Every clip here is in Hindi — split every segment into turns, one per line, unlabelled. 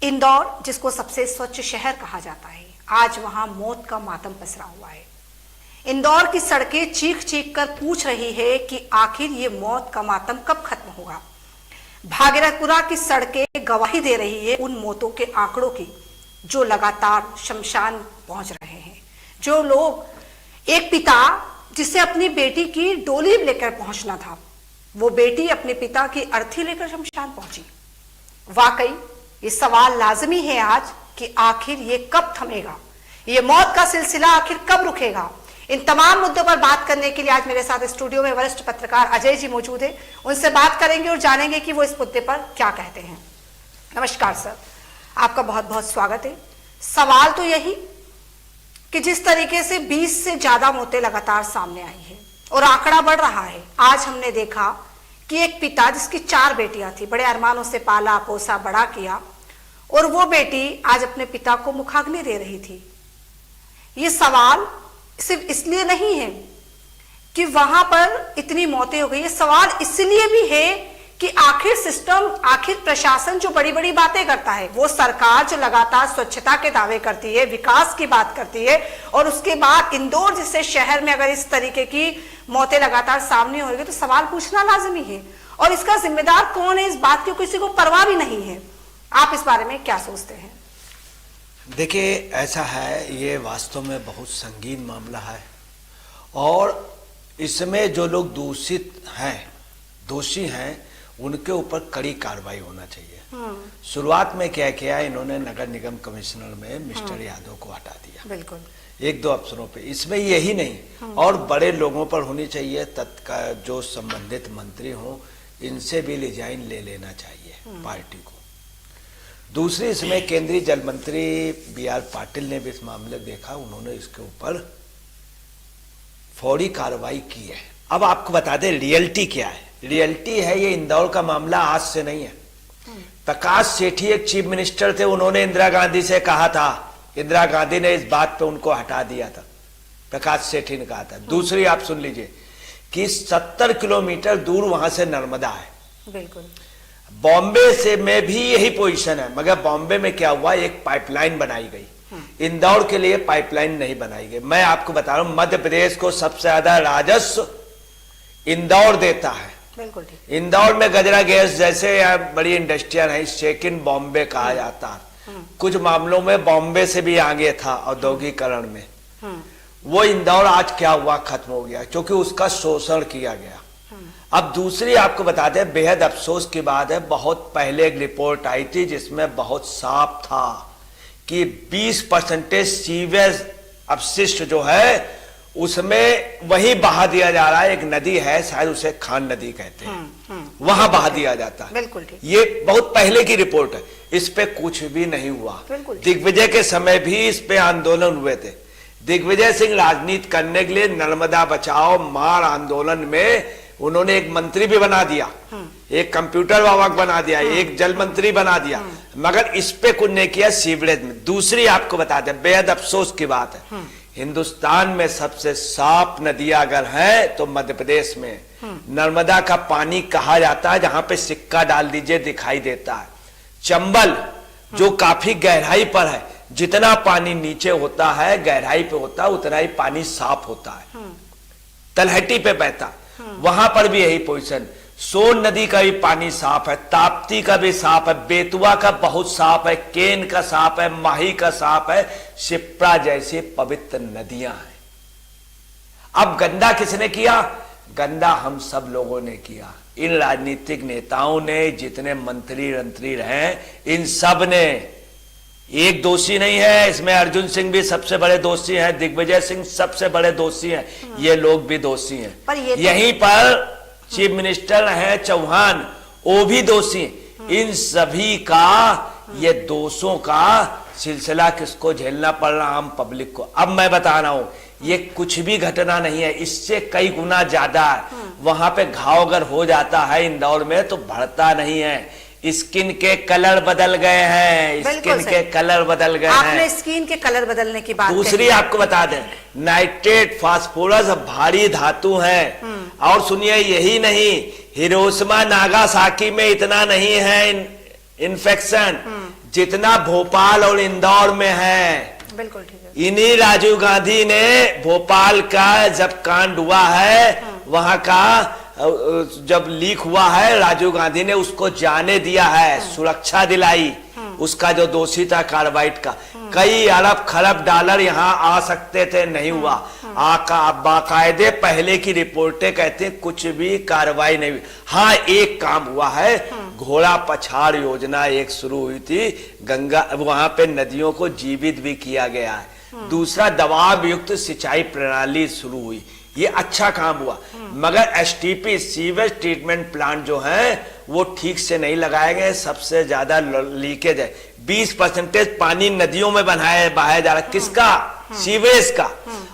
इंदौर, जिसको सबसे स्वच्छ शहर कहा जाता है, आज वहां मौत का मातम पसरा हुआ है। इंदौर की सड़कें चीख चीख कर पूछ रही है कि आखिर ये मौत का मातम कब खत्म होगा। भागीरथपुरा की सड़कें गवाही दे रही है उन मौतों के आंकड़ों की जो लगातार शमशान पहुंच रहे हैं। जो लोग, एक पिता जिसे अपनी बेटी की डोली लेकर पहुंचना था, वो बेटी अपने पिता की अर्थी लेकर शमशान पहुंची। वाकई ये सवाल लाजमी है आज कि आखिर ये कब थमेगा, ये मौत का सिलसिला आखिर कब रुकेगा। इन तमाम मुद्दों पर बात करने के लिए आज मेरे साथ स्टूडियो में वरिष्ठ पत्रकार अजय जी मौजूद हैं। उनसे बात करेंगे और जानेंगे कि वो इस मुद्दे पर क्या कहते हैं। नमस्कार सर, आपका बहुत बहुत स्वागत है। सवाल तो यही कि जिस तरीके से 20 से ज्यादा मौतें लगातार सामने आई है और आंकड़ा बढ़ रहा है। आज हमने देखा कि एक पिता जिसकी 4 बेटियां थी, बड़े अरमानों से पाला पोसा बड़ा किया, और वो बेटी आज अपने पिता को मुखाग्नि दे रही थी। ये सवाल सिर्फ इसलिए नहीं है कि वहां पर इतनी मौतें हो गई, ये सवाल इसलिए भी है कि आखिर सिस्टम, आखिर प्रशासन जो बड़ी बड़ी बातें करता है, वो सरकार जो लगातार स्वच्छता के दावे करती है, विकास की बात करती है, और उसके बाद इंदौर जैसे शहर में अगर इस तरीके की मौतें लगातार सामने होगी तो सवाल पूछना लाजमी है। और इसका जिम्मेदार कौन है, इस बात की किसी को परवाह भी नहीं है। आप इस बारे में क्या सोचते हैं?
देखिए, ऐसा है, ये वास्तव में बहुत संगीन मामला है और इसमें जो लोग दोषी हैं उनके ऊपर कड़ी कार्रवाई होना चाहिए। शुरुआत में क्या किया, इन्होंने नगर निगम कमिश्नर में मिस्टर यादव को हटा दिया, बिल्कुल 1-2 अफसरों पे। इसमें यही नहीं, और बड़े लोगों पर होनी चाहिए, तत्काल जो संबंधित मंत्री हों इनसे भी रिजाइन ले लेना चाहिए पार्टी को। दूसरी, इसमें केंद्रीय जल मंत्री BR पाटिल ने भी इस मामले देखा, उन्होंने इसके ऊपर फौरी कार्रवाई की है। अब आपको बता दें रियलिटी क्या है। रियलिटी है, ये इंदौर का मामला आज से नहीं है। प्रकाश सेठी एक चीफ मिनिस्टर थे, उन्होंने इंदिरा गांधी से कहा था, इंदिरा गांधी ने इस बात पे उनको हटा दिया था, प्रकाश सेठी ने कहा था। दूसरी, आप सुन लीजिए कि 70 किलोमीटर दूर वहां से नर्मदा है, बिल्कुल। बॉम्बे से में भी यही पोजीशन है, मगर बॉम्बे में क्या हुआ, एक पाइपलाइन बनाई गई, इंदौर के लिए पाइपलाइन नहीं बनाई गई। मैं आपको बता रहा हूं, मध्य प्रदेश को सबसे ज्यादा राजस्व इंदौर देता है, बिल्कुल ठीक। इंदौर में गजरा गैस जैसे बड़ी इंडस्ट्रियल है, सेकंड बॉम्बे कहा जाता है। कुछ मामलों में बॉम्बे से भी आगे था औद्योगिकरण में। वो इंदौर आज क्या हुआ, खत्म हो गया, क्योंकि उसका शोषण किया गया। अब दूसरी आपको बता दें, बेहद अफसोस की बात है, बहुत पहले एक रिपोर्ट आई थी जिसमें बहुत साफ था कि 20% सीवेज अपशिष्ट जो है उसमें वही बहा दिया जा रहा है। एक नदी है, शायद उसे खान नदी कहते हैं, वहां बहा दिया जाता है, बिल्कुल ठीक। ये बहुत पहले की रिपोर्ट है, इस पे कुछ भी नहीं हुआ। दिग्विजय के समय भी इस पे आंदोलन हुए थे। दिग्विजय सिंह राजनीति करने के लिए नर्मदा बचाओ मार आंदोलन में उन्होंने एक मंत्री भी बना दिया, एक कंप्यूटर वावक बना दिया, एक जल मंत्री बना दिया, मगर इस पे कुछ नहीं किया सीवरेज में। दूसरी आपको बता दें, बेहद अफसोस की बात है, हिंदुस्तान में सबसे साफ नदियां अगर हैं तो मध्य प्रदेश में नर्मदा का पानी कहा जाता है, जहां पे सिक्का डाल दीजिए दिखाई देता है। चंबल जो काफी गहराई पर है, जितना पानी नीचे होता है गहराई पे होता है उतना ही पानी साफ होता है। तलहटी पे बहता, वहां पर भी यही पोजीशन। सोन नदी का भी पानी साफ है, ताप्ती का भी साफ है, बेतुआ का बहुत साफ है, केन का साफ है, माही का साफ है, शिप्रा जैसी पवित्र नदियां हैं। अब गंदा किसने किया? गंदा हम सब लोगों ने किया। इन राजनीतिक नेताओं ने, जितने मंत्री रहे, इन सब ने। एक दोषी नहीं है इसमें, अर्जुन सिंह भी सबसे बड़े दोषी हैं, दिग्विजय सिंह सबसे बड़े दोषी हैं, ये लोग भी दोषी हैं। पर यहीं पर चीफ मिनिस्टर हैं चौहान, वो भी दोषी। इन सभी का ये दोषों का सिलसिला किसको झेलना पड़ रहा, आम पब्लिक को। अब मैं बता रहा हूं, ये कुछ भी घटना नहीं है, इससे कई गुना ज्यादा है। वहां पे घाव अगर हो जाता है इंदौर में तो बढ़ता नहीं है, स्किन के कलर बदल गए हैं, स्किन के कलर बदल गए हैं।
आपने स्किन के कलर बदलने की बात
दूसरी आपको बता दें, नाइट्रेट फास्फोरस भारी धातु हैं। और सुनिए, यही नहीं, हिरोशिमा नागासाकी में इतना नहीं है इन्फेक्शन जितना भोपाल और इंदौर में है,
बिल्कुल ठीक है।
इन्हीं राजीव गांधी ने भोपाल का जब कांड हुआ है, वहां का जब लीक हुआ है, राजीव गांधी ने उसको जाने दिया है, सुरक्षा दिलाई, उसका जो दोषी था कार्बाइड का। कई अरब खरब डॉलर यहाँ आ सकते थे, नहीं हुआ। बाकायदे पहले की रिपोर्टें कहते हैं कुछ भी कार्रवाई नहीं हुई। हाँ, एक काम हुआ है, घोड़ा पछाड़ योजना एक शुरू हुई थी, गंगा वहां पे नदियों को जीवित भी किया गया है। दूसरा, दबाव युक्त सिंचाई प्रणाली शुरू हुई, ये अच्छा काम हुआ। मगर एसटीपी सीवेज ट्रीटमेंट प्लांट जो है वो ठीक से नहीं लगाए गए, सबसे ज्यादा लीकेज है। 20% पानी नदियों में बहाया जा रहा है, किसका? सीवेज का।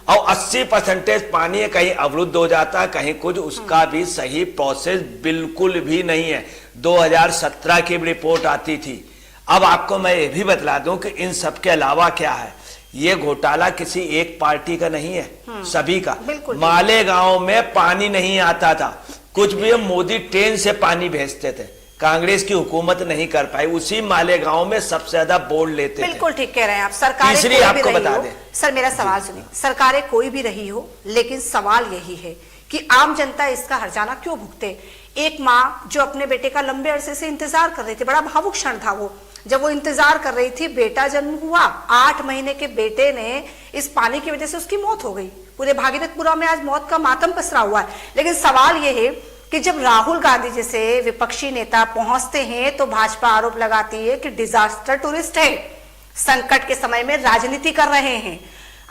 और 80% पानी कहीं अवरुद्ध हो जाता है, कहीं कुछ, उसका भी सही प्रोसेस बिल्कुल भी नहीं है। 2017 की रिपोर्ट आती थी। अब आपको मैं ये भी बतला दूं कि इन सब के अलावा क्या है, ये घोटाला किसी एक पार्टी का नहीं है, सभी का। मालेगांव में पानी नहीं आता था, कुछ भी मोदी ट्रेन से पानी भेजते थे, कांग्रेस की हुकूमत नहीं कर पाई। उसी मालेगांव में सबसे ज्यादा बोर्ड लेते थे।
बिल्कुल ठीक कह रहे हैं आप। सरकारें
तीसरी
कोई भी
आपको
रही
बता
हो,
दें,
सर मेरा सवाल सुनिए, सरकारें कोई भी रही हो, लेकिन सवाल यही है कि आम जनता इसका हर्जाना क्यों भुगते। एक माँ जो अपने बेटे का लंबे अरसे से इंतजार कर रही थी, बड़ा भावुक क्षण था वो, जब वो इंतजार कर रही थी, बेटा जन्म हुआ, 8 महीने के बेटे ने इस पानी की वजह से उसकी मौत हो गई। पूरे भागीरथपुरा में आज मौत का मातम पसरा हुआ है। लेकिन सवाल ये है कि जब राहुल गांधी जैसे विपक्षी नेता पहुंचते हैं तो भाजपा आरोप लगाती है कि डिजास्टर टूरिस्ट है, संकट के समय में राजनीति कर रहे हैं।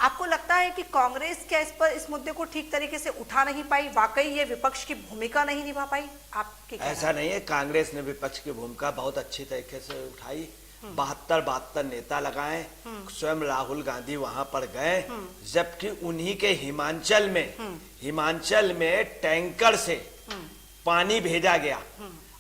आपको लगता है कि कांग्रेस क्या इस मुद्दे को ठीक तरीके से उठा नहीं पाई? वाकई ये विपक्ष की भूमिका नहीं निभा पाई? आपकी
ऐसा नहीं है, कांग्रेस ने विपक्ष की भूमिका बहुत अच्छी तरीके से उठाई। 72 नेता लगाए, स्वयं राहुल गांधी वहां पर गए, जबकि उन्हीं के हिमाचल में टैंकर से पानी भेजा गया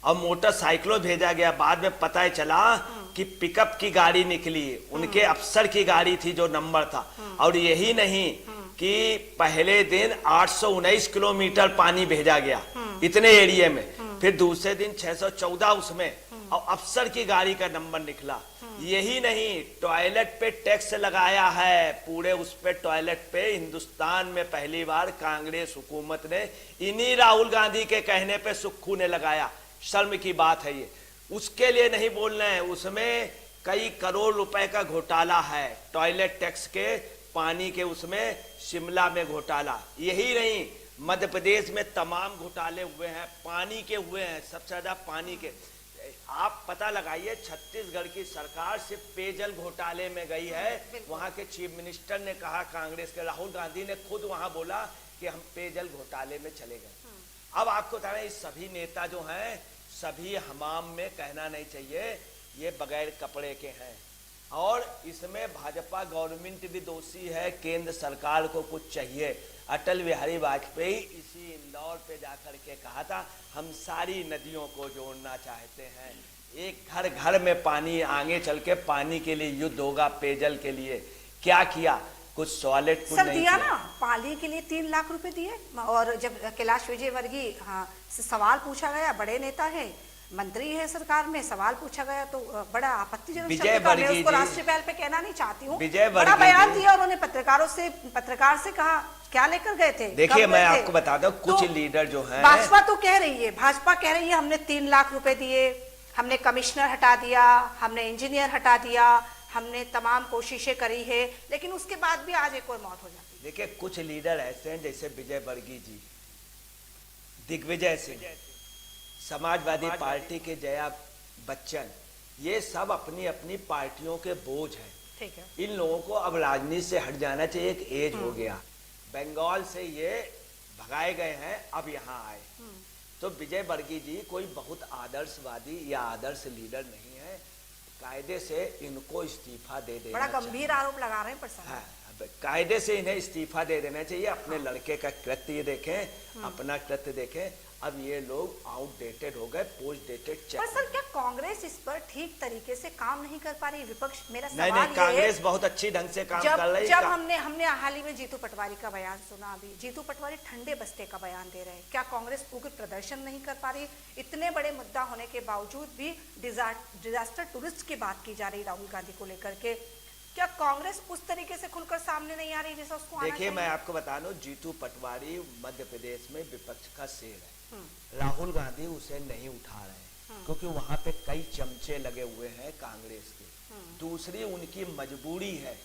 और मोटरसाइकिलों भेजा गया। बाद में पता चला कि पिकअप की गाड़ी निकली, उनके अफसर की गाड़ी थी जो नंबर था। और यही नहीं कि पहले दिन 819 किलोमीटर पानी भेजा गया इतने एरिया में, फिर दूसरे दिन 614 उसमें, और अफसर की गाड़ी का नंबर निकला। यही नहीं, टॉयलेट पे टैक्स लगाया है, पूरे उस पे टॉयलेट पे हिंदुस्तान में पहली बार कांग्रेस हुकूमत ने, इन्हीं राहुल गांधी के कहने पे सुक्खू ने लगाया। शर्म की बात है ये, उसके लिए नहीं बोल रहे हैं, उसमें कई करोड़ रुपए का घोटाला है, टॉयलेट टैक्स के, पानी के, उसमें शिमला में घोटाला। यही नहीं, मध्य प्रदेश में तमाम घोटाले हुए हैं, पानी के हुए हैं, सबसे ज्यादा पानी के। आप पता लगाइए, छत्तीसगढ़ की सरकार सिर्फ पेयजल घोटाले में गई है। वहां के चीफ मिनिस्टर ने कहा, कांग्रेस के राहुल गांधी ने खुद वहां बोला कि हम पेयजल घोटाले में चले गए। अब आपको बता रहे हैं, सभी नेता जो हैं, सभी हमाम में कहना नहीं चाहिए, ये बगैर कपड़े के हैं। और इसमें भाजपा गवर्नमेंट भी दोषी है, केंद्र सरकार को कुछ चाहिए। अटल बिहारी वाजपेयी इसी इंदौर पे जाकर के कहा था, हम सारी नदियों को जोड़ना चाहते हैं, एक घर घर में पानी, आगे चल के पानी के लिए युद्ध होगा, पेयजल के लिए। क्या किया? कुछ सॉलिड
सर नहीं दिया ना, पानी के लिए 3 लाख रुपए दिए। और जब कैलाश विजयवर्गीय से सवाल पूछा गया, बड़े नेता है, मंत्री है सरकार में, सवाल पूछा गया तो बड़ा आपत्तिजनक, मैं उसको राष्ट्रीय पहल पे कहना नहीं चाहती हूँ, बड़ा बयान दिया उन्होंने, पत्रकार से कहा, क्या लेकर गए थे?
देखिए, मैं आपको बता दूं, कुछ लीडर जो है,
भाजपा तो कह रही है, हमने 3 लाख रुपए दिए, हमने कमिश्नर हटा दिया, हमने इंजीनियर हटा दिया, हमने तमाम कोशिशें करी है, लेकिन उसके बाद भी आज एक और मौत हो जाती है।
देखिए, कुछ लीडर ऐसे हैं जैसे विजयवर्गीय जी, दिग्विजय सिंह, समाजवादी पार्टी के जया बच्चन, ये सब अपनी अपनी पार्टियों के बोझ हैं।
ठीक है,
इन लोगों को अब राजनीति से हट जाना चाहिए, एक एज हो गया। बंगाल से ये भगाए गए हैं, अब यहाँ आए। तो विजयवर्गीय जी कोई बहुत आदर्शवादी या आदर्श लीडर नहीं है, कायदे से इनको इस्तीफा दे देना,
बड़ा गंभीर आरोप लगा रहे हैं प्रसाद।
कायदे से इन्हें इस्तीफा दे देना चाहिए। अपने लड़के का कृत्य देखें, अपना कृत्य देखें। अब ये लोग आउटडेटेड हो गए, पोस्ट डेटेड चेक।
पर सर क्या कांग्रेस इस पर ठीक तरीके से काम नहीं कर पा रही? विपक्ष, मेरा
नहीं
सवाल
नहीं, कांग्रेस बहुत अच्छी ढंग से काम कर रही है।
जब हमने हाल ही में जीतू पटवारी का बयान सुना, अभी जीतू पटवारी ठंडे बस्ते का बयान दे रहे हैं, क्या कांग्रेस उग्र प्रदर्शन नहीं कर पा रही? इतने बड़े मुद्दा होने के बावजूद भी डिजास्टर टूरिस्ट की बात की जा रही राहुल गांधी को लेकर के, क्या कांग्रेस उस तरीके से खुलकर सामने नहीं आ रही जैसा उसको आना चाहिए?
देखिए, मैं आपको बता दूं, जीतू पटवारी मध्य प्रदेश में विपक्ष का शेर है। राहुल गांधी उसे नहीं उठा रहे हैं क्योंकि वहां पे कई चमचे लगे हुए हैं कांग्रेस के। दूसरी उनकी मजबूरी है,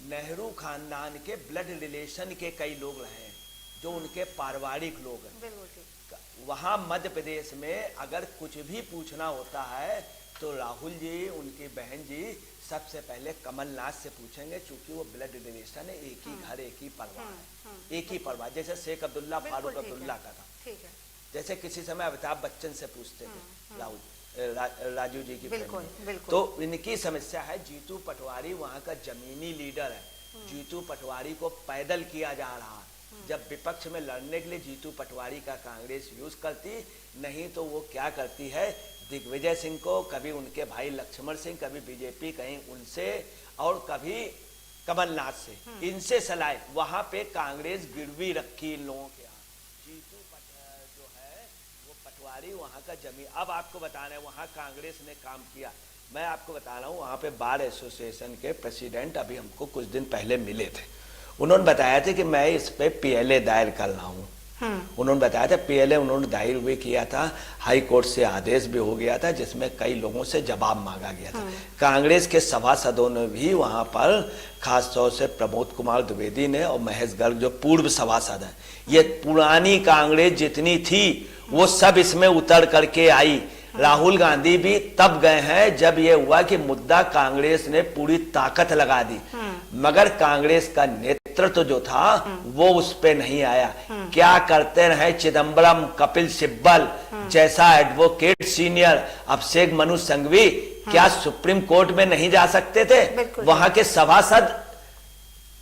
नेहरू खानदान के ब्लड रिलेशन के कई लोग रहे हैं जो उनके पारिवारिक लोग हैं। वहां मध्य प्रदेश में अगर कुछ भी पूछना होता है तो राहुल जी, उनकी बहन जी सबसे पहले कमलनाथ से पूछेंगे, क्योंकि वो ब्लड रिलेशन है, एक ही घर, एक ही परिवार है, एक ही परिवार। जैसे शेख अब्दुल्ला फारूक अब्दुल्ला का था,
ठीक है।
जैसे किसी समय अमिताभ बच्चन से पूछते थे राहुल, राजू जी की
बिल्कुल, बिल्कुल।
तो इनकी समस्या है। जीतू पटवारी वहां का जमीनी लीडर है, जीतू पटवारी को पैदल किया जा रहा है। जब विपक्ष में लड़ने के लिए जीतू पटवारी का कांग्रेस यूज करती, नहीं तो वो क्या करती है, दिग्विजय सिंह को, कभी उनके भाई लक्ष्मण सिंह, कभी बीजेपी कहीं उनसे, और कभी कमलनाथ से, इनसे सलाह। वहां पे कांग्रेस गिरवी रखी इन लोगों के यहाँ। जीतू जो है वो पटवारी वहां का जमीन। अब आपको बता रहे हैं वहां कांग्रेस ने काम किया। मैं आपको बता रहा हूँ, वहां पे बार एसोसिएशन के प्रेसिडेंट अभी हमको कुछ दिन पहले मिले थे। उन्होंने बताया था कि मैं इस पे पीएलए दायर कर रहा हूँ। उन्होंने बताया था पीएलए उन्होंने दायर भी किया था, हाई कोर्ट से आदेश भी हो गया था, जिसमें कई लोगों से जवाब मांगा गया था। कांग्रेस के सभासदों ने भी वहां पर, खास तौर से प्रमोद कुमार द्विवेदी ने और महेश गर्ग जो पूर्व सभासद हैं, ये पुरानी कांग्रेस जितनी थी वो सब इसमें उतर करके आई। राहुल गांधी भी तब गए हैं जब ये हुआ कि मुद्दा कांग्रेस ने पूरी ताकत लगा दी, मगर कांग्रेस का नेतृत्व जो था वो उस पे नहीं आया। क्या करते रहे चिदम्बरम, कपिल सिब्बल जैसा एडवोकेट सीनियर, अभिषेक मनु संघवी, क्या सुप्रीम कोर्ट में नहीं जा सकते थे? वहां के सभासद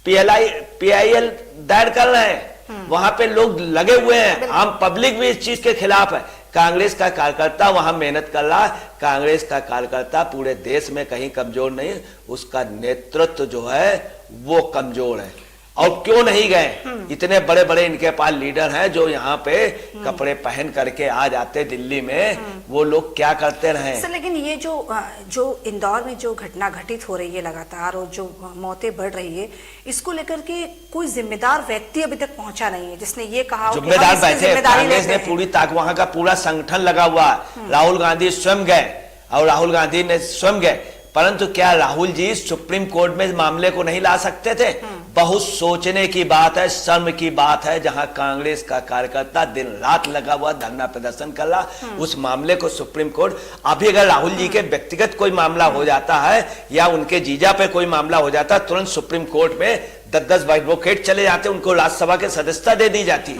पीआईएल दायर कर रहे हैं, वहां पे लोग लगे हुए हैं, आम पब्लिक भी इस चीज के खिलाफ है। कांग्रेस का कार्यकर्ता वहां मेहनत कर रहा है। कांग्रेस का कार्यकर्ता पूरे देश में कहीं कमजोर नहीं, उसका नेतृत्व जो है वो कमजोर है। और क्यों नहीं गए? इतने बड़े बड़े इनके पास लीडर हैं जो यहाँ पे कपड़े पहन करके आ जाते दिल्ली में, वो लोग क्या करते रहे?
सर लेकिन ये जो इंदौर में जो घटना घटित हो रही है लगातार, और जो मौतें बढ़ रही है, इसको लेकर के कोई जिम्मेदार व्यक्ति अभी तक पहुंचा नहीं है जिसने ये कहा
जिम्मेदार बैठे। कांग्रेस ने पूरी वहां का पूरा संगठन लगा हुआ है। राहुल गांधी स्वयं गए और राहुल गांधी ने स्वयं गए, परंतु क्या राहुल जी सुप्रीम कोर्ट में इस मामले को नहीं ला सकते थे? बहुत सोचने की बात है, शर्म की बात है, जहां कांग्रेस का कार्यकर्ता दिन रात लगा हुआ धरना प्रदर्शन कर रहा, उस मामले को सुप्रीम कोर्ट। अभी अगर राहुल जी के व्यक्तिगत कोई मामला हो जाता है या उनके जीजा पे कोई मामला हो जाता है, तुरंत सुप्रीम कोर्ट में 10-10 एडवोकेट चले जाते, उनको राज्यसभा के सदस्यता दे दी जाती,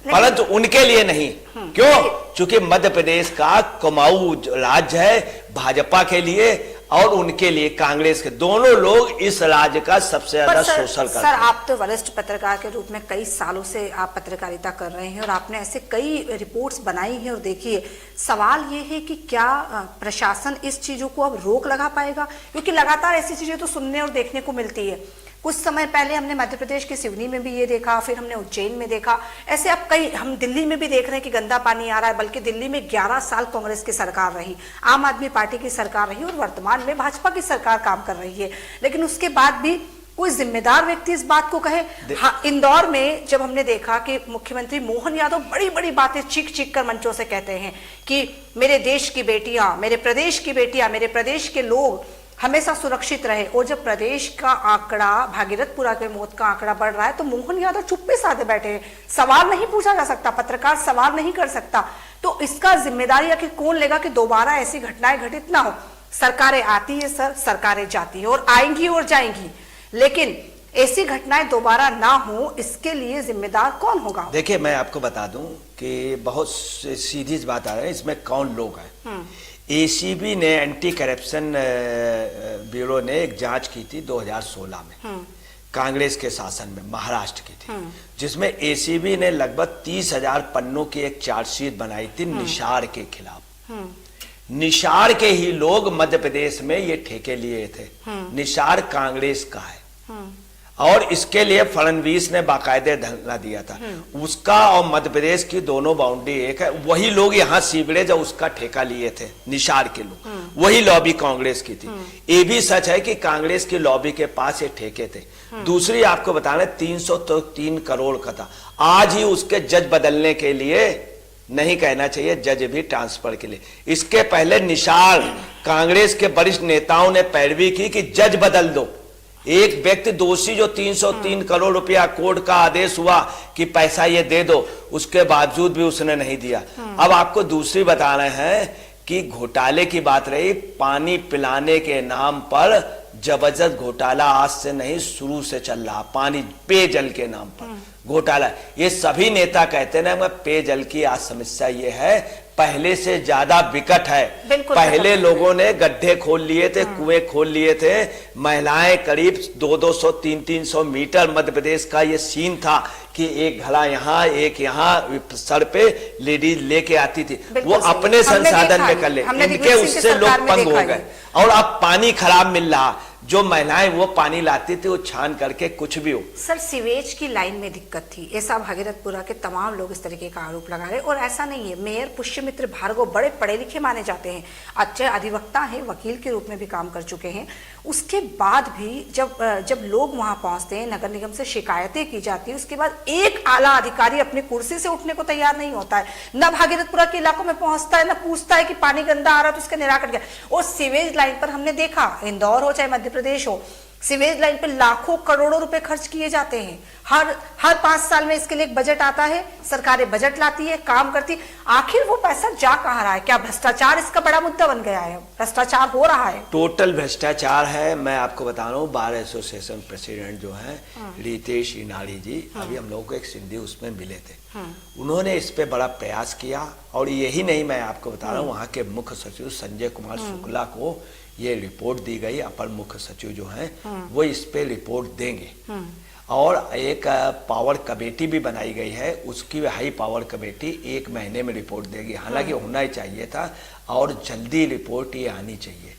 परंतु उनके लिए नहीं। क्यों? क्योंकि मध्य प्रदेश का कुमाऊं राज्य है भाजपा के लिए और उनके लिए कांग्रेस के, दोनों लोग इस राज्य का सबसे ज्यादा शोषण करते हैं।
सर आप तो वरिष्ठ पत्रकार के रूप में कई सालों से आप पत्रकारिता कर रहे हैं और आपने ऐसे कई रिपोर्ट्स बनाई हैं, और देखिए सवाल ये है कि क्या प्रशासन इस चीजों को अब रोक लगा पाएगा? क्योंकि लगातार ऐसी चीजें तो सुनने और देखने को मिलती है। कुछ समय पहले हमने मध्य प्रदेश के सिवनी में भी ये देखा, फिर हमने उज्जैन में देखा, ऐसे अब कई, हम दिल्ली में भी देख रहे हैं कि गंदा पानी आ रहा है। बल्कि दिल्ली में 11 साल कांग्रेस की सरकार रही, आम आदमी पार्टी की सरकार रही, और वर्तमान में भाजपा की सरकार काम कर रही है, लेकिन उसके बाद भी कोई जिम्मेदार व्यक्ति इस बात को कहे? हाँ, इंदौर में जब हमने देखा कि मुख्यमंत्री मोहन यादव बड़ी बड़ी बातें चीख चीख कर मंचों से कहते हैं कि मेरे देश की बेटियां, मेरे प्रदेश की बेटियां, मेरे प्रदेश के लोग हमेशा सुरक्षित रहे, और जब प्रदेश का आंकड़ा, भागीरथपुरा के मौत का आंकड़ा बढ़ रहा है, तो मोहन यादव चुप्पे साधे बैठे हैं। सवाल नहीं पूछा जा सकता, पत्रकार सवाल नहीं कर सकता, तो इसका जिम्मेदारी आखिर कौन लेगा कि दोबारा ऐसी घटनाएं घटित ना हो? सरकारें आती है सर, सरकारें जाती है, और आएंगी और जाएंगी, लेकिन ऐसी घटनाएं दोबारा ना हो, इसके लिए जिम्मेदार कौन होगा?
देखिए, मैं आपको बता दूं कि बहुत सीधी बात आ रही है, इसमें कौन लोग हैं। एसीबी ने, एंटी करप्शन ब्यूरो ने एक जांच की थी 2016 में। कांग्रेस के शासन में महाराष्ट्र की थी, जिसमें एसीबी ने लगभग 30,000 पन्नों की एक चार्जशीट बनाई थी निषार के खिलाफ। निषार के ही लोग मध्य प्रदेश में ये ठेके लिए थे। निषार कांग्रेस का है और इसके लिए फडणवीस ने बाकायदे धरना दिया था। उसका और मध्य प्रदेश की दोनों बाउंड्री एक है। वही लोग यहाँ सीवरेज और उसका ठेका लिए थे, निषार के लोग। वही लॉबी कांग्रेस की थी। ये भी सच है कि कांग्रेस की लॉबी के पास ये ठेके थे। दूसरी आपको बताना 303 करोड़ का था। आज ही उसके जज बदलने के लिए, नहीं कहना चाहिए जज भी ट्रांसफर के लिए, इसके पहले निषार कांग्रेस के वरिष्ठ नेताओं ने पैरवी की कि जज बदल दो। एक व्यक्ति दोषी जो 303 करोड़ रुपया कोर्ट का आदेश हुआ कि पैसा ये दे दो, उसके बावजूद भी उसने नहीं दिया। अब आपको दूसरी बता रहे हैं कि घोटाले की बात रही, पानी पिलाने के नाम पर जबरदस्त घोटाला आज से नहीं शुरू से चल रहा। पानी पेयजल के नाम पर घोटाला, ये सभी नेता कहते हैं ना, पेयजल की आज समस्या ये है पहले से ज्यादा विकट है। पहले लोगों ने गड्ढे खोल लिए थे, कुएं खोल लिए थे। महिलाएं करीब 200-200, 300-300 मीटर, मध्य प्रदेश का ये सीन था कि एक घड़ा यहाँ एक यहाँ सर पे लेडीज लेके आती थी। वो अपने संसाधन में कर ले, इनके उससे लोग पंग हो गए। और अब पानी खराब मिल रहा, जो महिलाएं वो पानी लाती थी वो छान करके कुछ भी हो।
सर, सीवेज की लाइन में दिक्कत थी, ऐसा भागीरथपुरा के तमाम लोग इस तरीके का आरोप लगा रहे। और ऐसा नहीं है, मेयर पुष्यमित्र भार्गव बड़े पढ़े लिखे माने जाते हैं, अच्छे अधिवक्ता हैं, वकील के रूप में भी काम कर चुके हैं। उसके बाद भी जब लोग वहां पहुंचते हैं, नगर निगम से शिकायतें की जाती है, उसके बाद एक आला अधिकारी अपनी कुर्सी से उठने को तैयार नहीं होता है, न भागीरथपुरा के इलाकों में पहुंचता है, न पूछता है कि पानी गंदा आ रहा तो उसका निराकरण क्या। और सीवेज लाइन पर हमने देखा, इंदौर हो चाहे मध्य प्रदेश हो, सीवेज लाइन पे लाखों करोड़ों रुपए खर्च किए जाते हैं। हर 5 साल में इसके लिए एक बजट आता है, सरकारें बजट लाती है, काम करती। आखिर वो पैसा जा कहाँ रहा है? क्या भ्रष्टाचार इसका बड़ा मुद्दा बन गया है? भ्रष्टाचार हो रहा है,
टोटल भ्रष्टाचार है। मैं आपको बता रहा हूँ, बार एसोसिएशन प्रेसिडेंट जो है रितेश इनाड़ी जी, अभी हम लोगों को एक सिंधी उसमें मिले थे। उन्होंने इस पे बड़ा प्रयास किया। और यही नहीं, मैं आपको बता रहा हूँ, वहाँ के मुख्य सचिव संजय कुमार शुक्ला को ये रिपोर्ट दी गई। अपर मुख्य सचिव जो हैं वो इस पे रिपोर्ट देंगे। और एक पावर कमेटी भी बनाई गई है, उसकी हाई पावर कमेटी 1 महीने में रिपोर्ट देगी। हालांकि होना ही चाहिए था और जल्दी रिपोर्ट ये आनी चाहिए।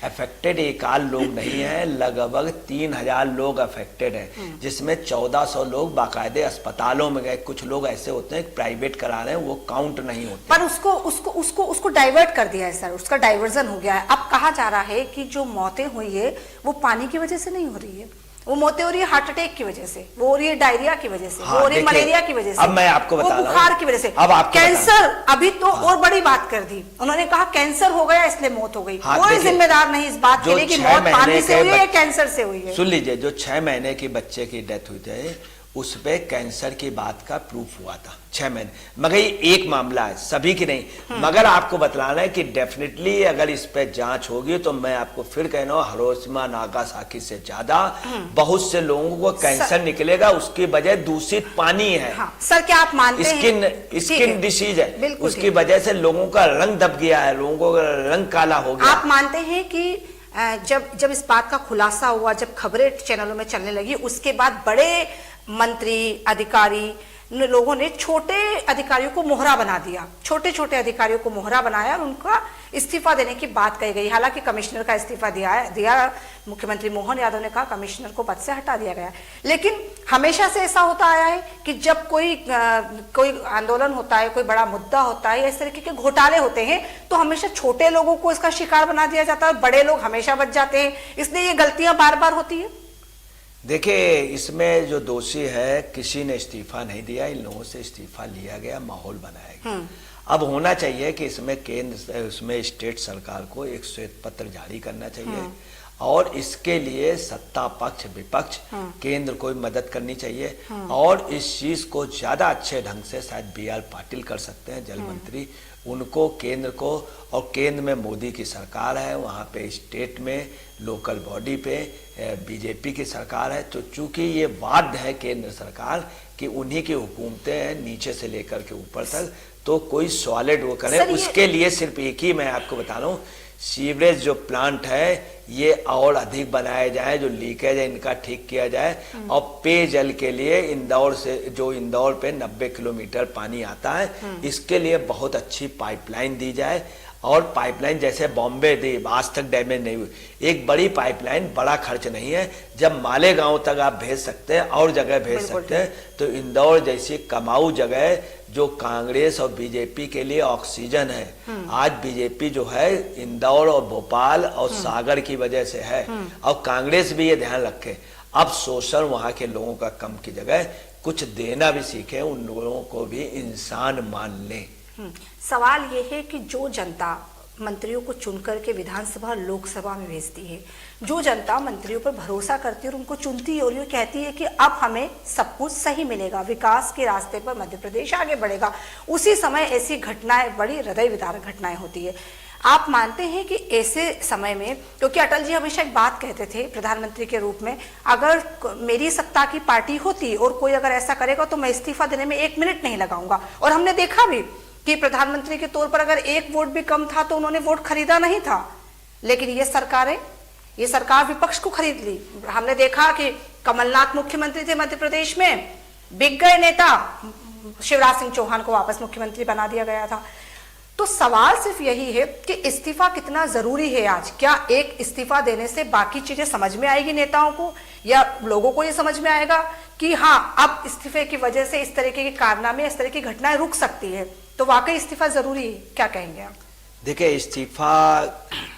अफेक्टेड एक आध लोग नहीं है, लगभग 3000 लोग अफेक्टेड हैं, जिसमें 1400 लोग बाकायदे अस्पतालों में गए। कुछ लोग ऐसे होते हैं प्राइवेट करा रहे हैं, वो काउंट नहीं होते।
पर उसको डाइवर्ट कर दिया है सर, उसका डाइवर्जन हो गया है। अब कहा जा रहा है कि जो मौतें हुई है वो पानी की वजह से नहीं हो रही है, वो मौतें हो रही है हार्ट अटैक की वजह से, वो हो रही है डायरिया की वजह से, वो हो रही है मलेरिया की वजह से,
अब मैं आपको बता रहा हूं,
बुखार की वजह से,
अब आपको
कैंसर। अभी तो और बड़ी बात कर दी उन्होंने, कहा कैंसर हो गया इसलिए मौत हो गई। कोई जिम्मेदार नहीं इस बात के लिए कि मौत पानी से हुई है या कैंसर से हुई है।
सुन लीजिए, जो 6 महीने की बच्चे की डेथ हुई थी, उस पे कैंसर की बात का प्रूफ हुआ था 6 महीने। मगर ये एक मामला है, सभी की नहीं। मगर आपको बतलाना है कि डेफिनेटली अगर इस पे जांच होगी तो मैं आपको फिर कह रहा हूँ, हिरोशिमा नागासाकी से ज्यादा बहुत से लोगों को कैंसर निकलेगा। उसकी वजह दूषित पानी है।
हाँ, सर क्या आप मानते हैं
स्किन डिसीज है, उसकी वजह से लोगों का रंग दब गया है, लोगों का रंग काला हो गया।
आप मानते हैं कि जब इस बात का खुलासा हुआ, जब खबरें चैनलों में चलने लगी, उसके बाद बड़े मंत्री अधिकारी लोगों ने छोटे अधिकारियों को मोहरा बना दिया, छोटे अधिकारियों को मोहरा बनाया और उनका इस्तीफा देने की बात कही गई। हालांकि कमिश्नर का इस्तीफा दिया मुख्यमंत्री मोहन यादव ने कहा कमिश्नर को पद से हटा दिया गया। लेकिन हमेशा से ऐसा होता आया है कि जब कोई आंदोलन होता है, कोई बड़ा मुद्दा होता है या इस तरीके के घोटाले होते हैं तो हमेशा छोटे लोगों को इसका शिकार बना दिया जाता है, बड़े लोग हमेशा बच जाते हैं। इसलिए ये गलतियां बार बार होती है।
देखिए, इसमें जो दोषी है, किसी ने इस्तीफा नहीं दिया, इन लोगों से इस्तीफा लिया गया, माहौल बनाया गया। अब होना चाहिए कि इसमें केंद्र, उसमें स्टेट सरकार को एक श्वेत पत्र जारी करना चाहिए और इसके लिए सत्ता पक्ष विपक्ष केंद्र को मदद करनी चाहिए। और इस चीज को ज्यादा अच्छे ढंग से शायद BR पाटिल कर सकते हैं, जल मंत्री। उनको केंद्र को, और केंद्र में मोदी की सरकार है, वहाँ पे स्टेट में लोकल बॉडी पे बीजेपी की सरकार है। तो चूंकि ये बाध्य है केंद्र सरकार कि उन्हीं की हुकूमतें हैं नीचे से लेकर के ऊपर तक, तो कोई सॉलिड वो करे। उसके लिए सिर्फ एक ही मैं आपको बता रहा हूँ, सीवरेज जो प्लांट है ये और अधिक बनाए जाए, जो लीकेज है इनका ठीक किया जाए, और पेयजल के लिए इंदौर पे 90 किलोमीटर पानी आता है, इसके लिए बहुत अच्छी पाइपलाइन दी जाए। और पाइपलाइन जैसे बॉम्बे दी, आज तक डैमेज नहीं हुई। एक बड़ी पाइपलाइन, बड़ा खर्च नहीं है, जब मालेगांव तक आप भेज सकते हैं और जगह भेज सकते हैं, तो इंदौर जैसी कमाऊ जगह जो कांग्रेस और बीजेपी के लिए ऑक्सीजन है, आज बीजेपी जो है इंदौर और भोपाल और सागर की वजह से है, और कांग्रेस भी ये ध्यान रखे अब शोषण वहां के लोगों का कम की जगह कुछ देना भी सीखे, उन लोगों को भी इंसान मान ले।
सवाल ये है कि जो जनता मंत्रियों को चुनकर के विधानसभा लोकसभा में भेजती है, जो जनता मंत्रियों पर भरोसा करती है और उनको चुनती है और ये कहती है कि अब हमें सब कुछ सही मिलेगा, विकास के रास्ते पर मध्य प्रदेश आगे बढ़ेगा, उसी समय ऐसी घटनाएं, बड़ी हृदय विदारक घटनाएं होती है। आप मानते हैं कि ऐसे समय में, क्योंकि अटल जी हमेशा एक बात कहते थे प्रधानमंत्री के रूप में, अगर मेरी सत्ता की पार्टी होती और कोई अगर ऐसा करेगा तो मैं इस्तीफा देने में 1 मिनट नहीं लगाऊंगा, और हमने देखा भी कि प्रधानमंत्री के तौर पर अगर 1 वोट भी कम था तो उन्होंने वोट खरीदा नहीं था। लेकिन ये सरकार विपक्ष को खरीद ली। हमने देखा कि कमलनाथ मुख्यमंत्री थे मध्य प्रदेश में, बिक गए नेता, शिवराज सिंह चौहान को वापस मुख्यमंत्री बना दिया गया था। तो सवाल सिर्फ यही है कि इस्तीफा कितना जरूरी है आज। क्या एक इस्तीफा देने से बाकी चीजें समझ में आएगी नेताओं को, या लोगों को ये समझ में आएगा कि हाँ अब इस्तीफे की वजह से इस तरीके के कारनामे, इस तरह की घटनाएं रुक सकती है? तो वाकई इस्तीफा जरूरी है, क्या कहेंगे आप?
देखिए, इस्तीफा,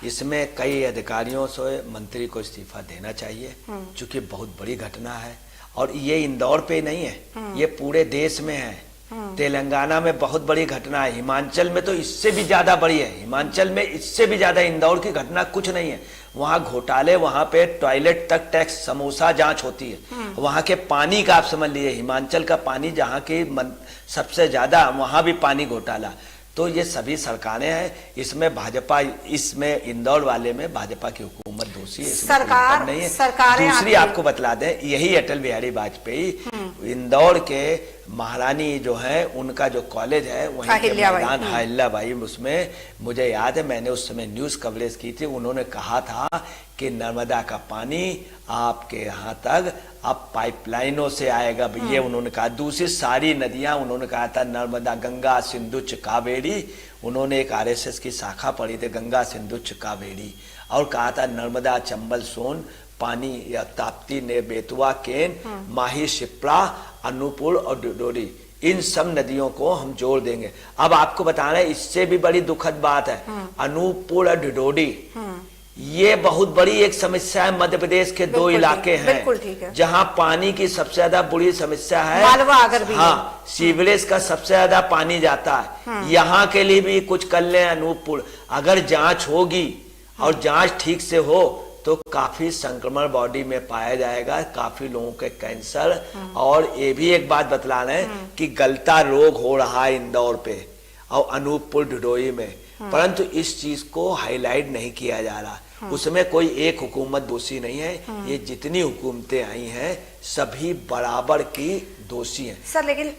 इसमें कई अधिकारियों से मंत्री को इस्तीफा देना चाहिए, क्योंकि बहुत बड़ी घटना है, और ये इंदौर पे नहीं है, ये पूरे देश में है। तेलंगाना में बहुत बड़ी घटना है, हिमाचल में तो इससे भी ज्यादा बड़ी है, हिमाचल में इससे भी ज्यादा, इंदौर की घटना कुछ नहीं है। वहां घोटाले, वहां पे टॉयलेट तक टैक्स, समोसा जांच होती है, वहां के पानी का आप समझ लीजिए, हिमाचल का पानी जहां की सबसे ज्यादा, वहां भी पानी घोटाला। तो ये सभी सरकारें हैं, इसमें भाजपा, इसमें इंदौर वाले में भाजपा की हुकूमत दोषी है,
सरकार
नहीं है।
सरकारें
दूसरी आपको बतला दें, यही अटल बिहारी वाजपेयी इंदौर के महारानी जो है, उनका जो कॉलेज है वहीं के मैदान अहिल्याबाई, उसमें मुझे याद है मैंने उस समय न्यूज कवरेज की थी, उन्होंने कहा था कि नर्मदा का पानी आपके यहाँ तक अब पाइपलाइनों से आएगा, ये उन्होंने कहा। दूसरी सारी नदियां, उन्होंने कहा था नर्मदा, गंगा, सिंधु, कावेरी, उन्होंने एक आरएसएस की शाखा पढ़ी थी, गंगा, सिंधु, कावेरी, और कहा था नर्मदा, चंबल, सोन पानी, या ताप्ती ने बेतवा, केन, माही, शिप्रा, अनूपपुर और डिडोरी, इन सब नदियों को हम जोड़ देंगे। अब आपको बताना है, इससे भी बड़ी दुखद बात है, अनूपपुर और डिडोरी, ये बहुत बड़ी एक समस्या है। मध्य प्रदेश के 2 इलाके हैं जहां पानी की सबसे ज्यादा बुरी समस्या है,
मालवा अगर भी,
हाँ, सीवरेज का सबसे ज्यादा पानी जाता है, यहाँ के लिए भी कुछ कर लें। अनूपपुर, अगर जांच होगी और जांच ठीक से हो तो काफी संक्रमण बॉडी में पाया जाएगा, काफी लोगों के कैंसर, और ये भी एक बात बतला रहे हैं कि गलता रोग हो रहा है इंदौर पे और अनूपपुर, डिडोई में, परंतु इस चीज को हाईलाइट नहीं किया जा रहा। उसमें कोई एक हुकूमत दोषी नहीं है, ये जितनी हुकूमतें आई हैं सभी बराबर की दोषी हैं।
सर, लेकिन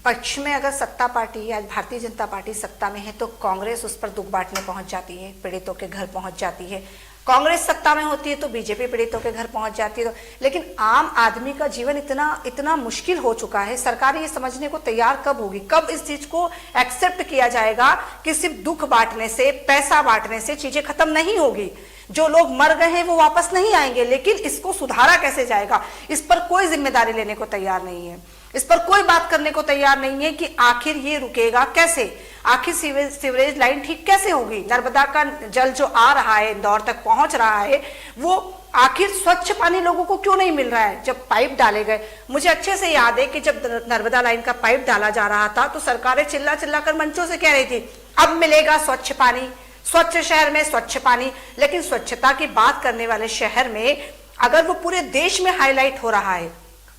पक्ष में अगर सत्ता पार्टी या भारतीय जनता पार्टी सत्ता में है तो कांग्रेस उस पर दुख बांटने पहुंच जाती है, पीड़ितों के घर पहुंच जाती है। कांग्रेस सत्ता में होती है तो बीजेपी पीड़ितों के घर पहुंच जाती है। लेकिन आम आदमी का जीवन इतना मुश्किल हो चुका है, सरकार ये समझने को तैयार कब होगी, कब इस चीज को एक्सेप्ट किया जाएगा कि सिर्फ दुख बांटने से, पैसा बांटने से चीजें खत्म नहीं होगी। जो लोग मर गए हैं वो वापस नहीं आएंगे, लेकिन इसको सुधारा कैसे जाएगा, इस पर कोई जिम्मेदारी लेने को तैयार नहीं है, इस पर कोई बात करने को तैयार नहीं है कि आखिर ये रुकेगा कैसे, आखिर सीवरेज लाइन ठीक कैसे होगी, नर्मदा का जल जो आ रहा है, इंदौर तक पहुंच रहा है, वो आखिर स्वच्छ पानी लोगों को क्यों नहीं मिल रहा है। जब पाइप डाले गए, मुझे अच्छे से याद है कि जब नर्मदा लाइन का पाइप डाला जा रहा था तो सरकारें चिल्ला चिल्ला कर मंचों से कह रही थी अब मिलेगा स्वच्छ पानी, स्वच्छ शहर में स्वच्छ पानी। लेकिन स्वच्छता की बात करने वाले शहर में अगर वो पूरे देश में हाईलाइट हो रहा है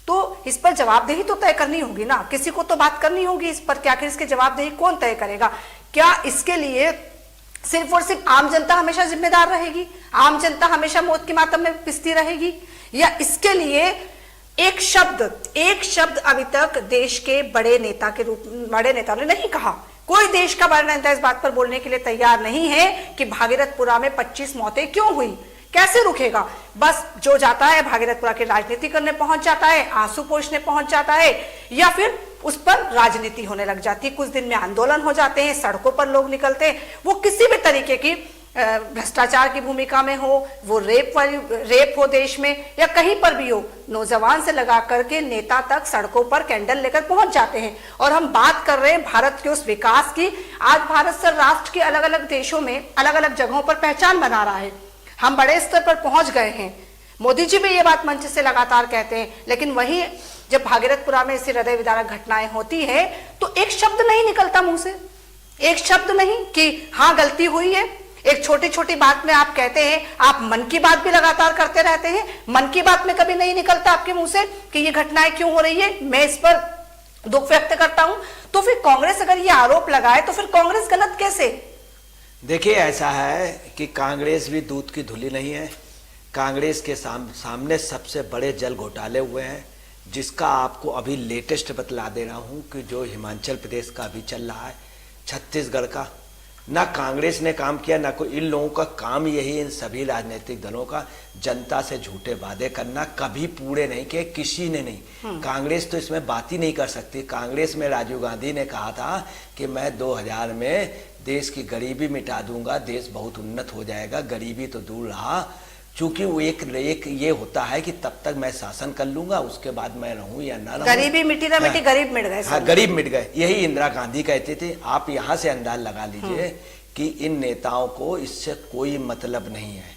तो इस पर जवाबदेही तो तय करनी होगी ना, किसी को तो बात करनी होगी इस पर। क्या आखिर इसकी जवाबदेही कौन तय करेगा? क्या इसके लिए सिर्फ और सिर्फ आम जनता हमेशा जिम्मेदार रहेगी, आम जनता हमेशा मौत के मातम में पिसती रहेगी, या इसके लिए एक शब्द अभी तक देश के बड़े नेताओं ने नहीं कहा कोई देश का बड़ा नेता इस बात पर बोलने के लिए तैयार नहीं है कि भागीरथपुरा में 25 मौतें क्यों हुई, कैसे रुकेगा। बस जो जाता है भागीरथपुरा की राजनीति करने पहुंच जाता है, आंसू पोंछने पहुंच जाता है, या फिर उस पर राजनीति होने लग जाती है। कुछ दिन में आंदोलन हो जाते हैं, सड़कों पर लोग निकलते हैं, वो किसी भी तरीके की भ्रष्टाचार की भूमिका में हो, वो रेप हो देश में, या कहीं पर भी हो, नौजवान से लगा करके नेता तक सड़कों पर कैंडल लेकर पहुंच जाते हैं। और हम बात कर रहे हैं भारत के उस विकास की। आज भारत सर राष्ट्र के अलग अलग देशों में अलग अलग जगहों पर पहचान बना रहा है, हम बड़े स्तर पर पहुंच गए हैं। मोदी जी भी ये बात मंच से लगातार कहते हैं, लेकिन वहीं जब भागीरथपुरा में ऐसी हृदय विदारक घटनाएं होती है तो एक शब्द नहीं निकलता मुंह से, एक शब्द नहीं कि हाँ गलती हुई है। एक छोटी छोटी बात में आप कहते हैं, आप मन की बात भी लगातार करते रहते हैं, मन की बात में कभी नहीं निकलता आपके मुंह से कि ये घटनाएं क्यों हो रही है, मैं इस पर दुख व्यक्त करता हूं। तो फिर कांग्रेस अगर ये आरोप लगाए तो फिर कांग्रेस गलत कैसे?
देखिए, ऐसा है कि कांग्रेस भी दूध की धुली नहीं है। कांग्रेस के सामने सबसे बड़े जल घोटाले हुए हैं, जिसका आपको अभी लेटेस्ट बतला दे रहा हूं कि जो हिमाचल प्रदेश का अभी चल रहा है, छत्तीसगढ़ का, ना कांग्रेस ने काम किया, ना कोई। इन लोगों का काम यही, इन सभी राजनीतिक दलों का, जनता से झूठे वादे करना, कभी पूरे नहीं किए किसी ने नहीं। कांग्रेस तो इसमें बात ही नहीं कर सकती। कांग्रेस में राजीव गांधी ने कहा था कि मैं 2000 में देश की गरीबी मिटा दूंगा, देश बहुत उन्नत हो जाएगा। गरीबी तो दूर रहा, चूंकि वो एक ये होता है कि तब तक मैं शासन कर लूंगा, उसके बाद मैं रहूं या ना रहूं।
गरीबी मिटी ना मिटी, गरीब मिट गए।
हाँ, गरीब मिट गए, यही इंदिरा गांधी कहती थी। आप यहां से अंदाज लगा लीजिए कि इन नेताओं को इससे कोई मतलब नहीं है,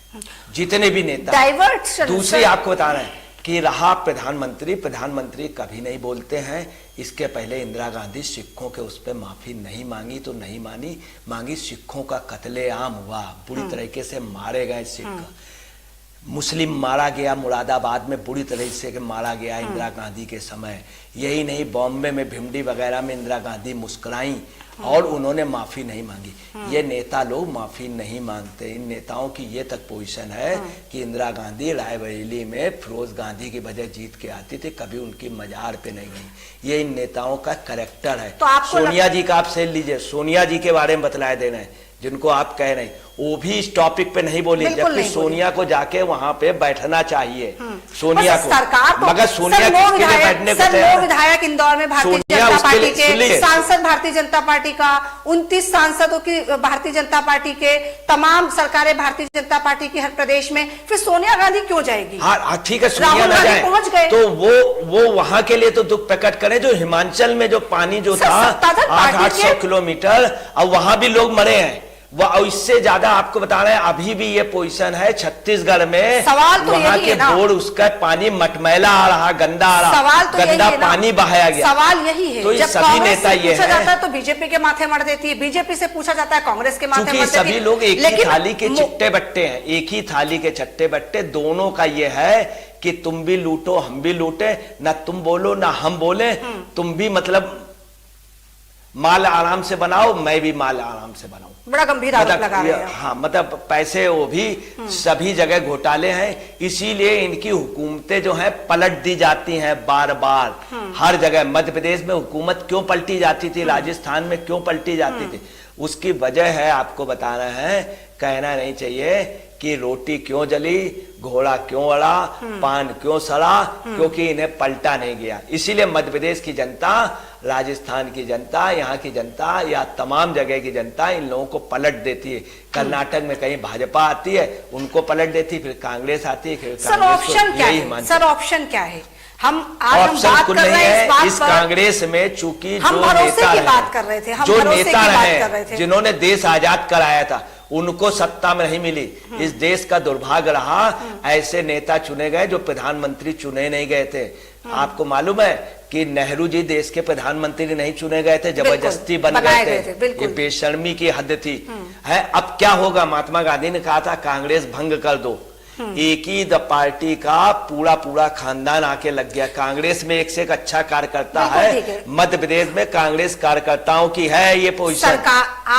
जितने भी नेता।
डाइवर्ट।
दूसरी आपको बता रहे हैं कि रहा प्रधानमंत्री कभी नहीं बोलते हैं। इसके पहले इंदिरा गांधी सिखों के उस पर माफी नहीं मांगी तो नहीं मांगी। सिखों का कत्लेआम हुआ, बुरी तरीके से मारे गए सिख। मुस्लिम मारा गया, मुरादाबाद में बुरी तरह से मारा गया इंदिरा गांधी के समय। यही नहीं, बॉम्बे में भिमडी वगैरह में इंदिरा गांधी मुस्कुराई और उन्होंने माफी नहीं मांगी। ये नेता लोग माफी नहीं मांगते। इन नेताओं की ये तक पोजीशन है कि इंदिरा गांधी रायबरेली में फिरोज गांधी की वजह जीत के आती थी, कभी उनकी मजार पे नहीं गई। ये इन नेताओं का कैरेक्टर है।
तो
सोनिया जी का आप से लीजिए, सोनिया जी के बारे में बतलाए दे रहे हैं, जिनको आप कह रहे हैं, वो भी इस टॉपिक पे नहीं बोली, जबकि सोनिया को जाके वहां पे बैठना चाहिए। सोनिया को
सरकार तो,
मगर सोनिया किसके लिए बैठने को तैयार है?
विधायक इंदौर में भारतीय जनता पार्टी के सांसद, भारतीय जनता पार्टी का 29 सांसदों की भारतीय जनता पार्टी के, तमाम सरकारें भारतीय जनता पार्टी की हर प्रदेश में, फिर सोनिया गांधी क्यों जाएगी?
हाँ ठीक है, सोनिया ना जाए
पहुंच गए
तो वो वहां के लिए तो दुख प्रकट करें। जो हिमाचल में जो पानी जो था 800 किलोमीटर, और वहां भी लोग मरे हैं। वह इससे ज्यादा आपको बता रहे हैं, अभी भी ये पोजीशन है छत्तीसगढ़ में।
सवाल तो
वहां
यही
के
है ना,
बोर्ड उसका पानी मटमैला आ रहा, गंदा आ रहा,
सवाल तो
गंदा
यही है
पानी बहाया गया।
सवाल यही है,
तो
जब
सभी नेता ये
पूछा जाता है तो बीजेपी के माथे मर देती है, बीजेपी से पूछा जाता है कांग्रेस के माथे मर देती है।
सभी लोग एक ही थाली के चिट्टे बट्टे हैं, एक ही थाली के चट्टे बट्टे। दोनों का ये है कि तुम भी लूटो हम भी लूटे, ना तुम बोलो ना हम बोले। तुम भी मतलब माल आराम से बनाओ, मैं भी माल आराम से बनाऊं।
बड़ा गंभीर आरोप लगा रहे हैं।
हाँ, मतलब पैसे वो भी सभी जगह घोटाले हैं। इसीलिए इनकी हुकूमतें जो हैं पलट दी जाती हैं बार बार, हर जगह। मध्य प्रदेश में हुकूमत क्यों पलटी जाती थी, राजस्थान में क्यों पलटी जाती थी, उसकी वजह है आपको बता रहे हैं। कहना नहीं चाहिए कि रोटी क्यों जली, घोड़ा क्यों अड़ा, पान क्यों सड़ा, क्योंकि इन्हें पलटा नहीं गया। इसीलिए मध्य प्रदेश की जनता, राजस्थान की जनता, यहाँ की जनता या तमाम जगह की जनता इन लोगों को पलट देती है। कर्नाटक में कहीं भाजपा आती है, उनको पलट देती, फिर कांग्रेस आती है, फिर
सर ऑप्शन क्या है? सर ऑप्शन क्या है? हम बात कर रहे हैं
इस कांग्रेस में, चूंकि
हम भरोसे की बात कर रहे थे, हम
जो
भरोसे की
नेता
बात कर रहे थे,
जिन्होंने देश आजाद कराया था, उनको सत्ता में नहीं मिली। इस देश का दुर्भाग्य रहा, ऐसे नेता चुने गए जो प्रधानमंत्री चुने नहीं गए थे। आपको मालूम है कि नेहरू जी देश के प्रधानमंत्री नहीं चुने गए थे, जबरदस्ती बन गए थे। ये बेशर्मी की हद थी। है अब क्या होगा? महात्मा गांधी ने कहा था कांग्रेस भंग कर दो। एक ही पार्टी का पूरा खानदान आके लग गया। कांग्रेस में एक से एक अच्छा कार्यकर्ता है। मध्य प्रदेश में कांग्रेस कार्यकर्ताओं की है ये पोजीशन।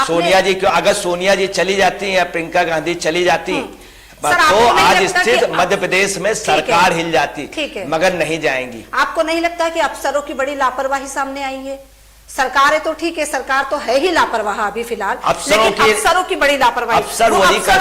सोनिया जी क्यों, अगर सोनिया जी चली जाती या प्रियंका गांधी चली जाती तो आज स्थित मध्य प्रदेश में सरकार हिल जाती, मगर नहीं जाएंगी।
आपको नहीं लगता कि अफसरों की बड़ी लापरवाही सामने आई है? सरकार है तो ठीक है, सरकार तो है ही लापरवाह अभी फिलहाल,
अफसरों
लेकिन
की-
अफसरों की बड़ी लापरवाही।
अफसर
वो
वही
अफसर